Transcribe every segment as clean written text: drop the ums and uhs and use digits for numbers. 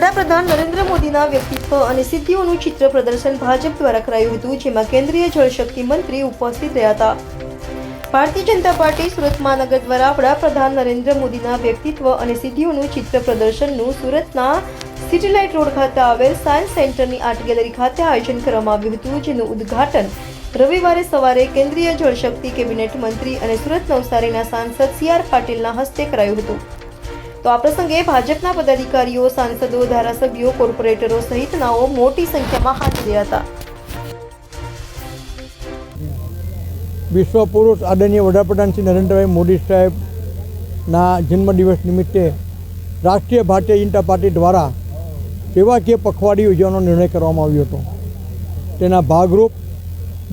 વડાપ્રધાન નરેન્દ્ર મોદીના વ્યક્તિત્વ અને સિદ્ધિઓનું ચિત્ર પ્રદર્શન ભાજપ દ્વારા કરાયું હતું, જેમાં કેન્દ્રીય જળશક્તિ મંત્રી ઉપસ્થિત રહ્યા હતા. ભારતીય જનતા પાર્ટી સુરત મહાનગર દ્વારા વડાપ્રધાન નરેન્દ્ર મોદીના વ્યક્તિત્વ અને સિદ્ધિઓનું ચિત્ર પ્રદર્શનનું સુરતના સિટીલાઇટ રોડ ખાતે આવેલ સાયન્સ સેન્ટરની આર્ટ ગેલેરી ખાતે આયોજન કરવામાં આવ્યું હતું, જેનું ઉદ્ઘાટન રવિવારે સવારે કેન્દ્રીય જળશક્તિ કેબિનેટ મંત્રી અને સુરત નવસારીના સાંસદ CR પાટીલના હસ્તે કરાયું હતું. તો આ પ્રસંગે ભાજપના પદાધિકારીઓ, સાંસદો, ધારાસભ્યો, કોર્પોરેટરો સહિતનાઓ મોટી સંખ્યામાં હાજર રહ્યા હતા. વિશ્વ પુરુષ આદરણીય વડાપ્રધાન શ્રી નરેન્દ્રભાઈ મોદી સાહેબના જન્મદિવસ નિમિત્તે રાષ્ટ્રીય ભારતીય જનતા પાર્ટી દ્વારા સેવાકીય પખવાડી યોજવાનો નિર્ણય કરવામાં આવ્યો હતો. તેના ભાગરૂપ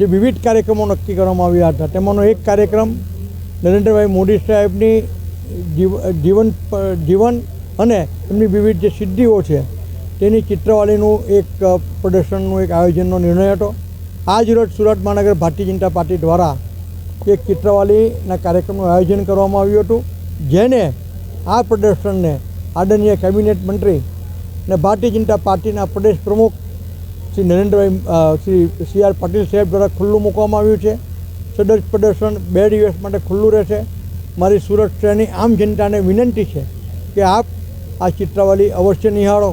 જે વિવિધ કાર્યક્રમો નક્કી કરવામાં આવ્યા હતા, તેમાંનો એક કાર્યક્રમ નરેન્દ્રભાઈ મોદી સાહેબની જીવન અને એમની વિવિધ જે સિદ્ધિઓ છે તેની ચિત્રવાળીનું એક પ્રદર્શનનું એક આયોજનનો નિર્ણય હતો. આજ રોજ સુરત મહાનગર ભારતીય જનતા પાર્ટી દ્વારા એક ચિત્રવાળીના કાર્યક્રમનું આયોજન કરવામાં આવ્યું હતું, જેને આ પ્રદર્શનને આદરણીય કેબિનેટ મંત્રી અને ભારતીય જનતા પાર્ટીના પ્રદેશ પ્રમુખ શ્રી નરેન્દ્રભાઈ શ્રી CR પાટીલ સાહેબ દ્વારા ખુલ્લું મૂકવામાં આવ્યું છે. સદર પ્રદર્શન 2 દિવસ માટે ખુલ્લું રહેશે. મારી સુરત શહેરની આમ જનતાને વિનંતી છે કે આપ આ ચિત્રાવલી અવશ્ય નિહાળો.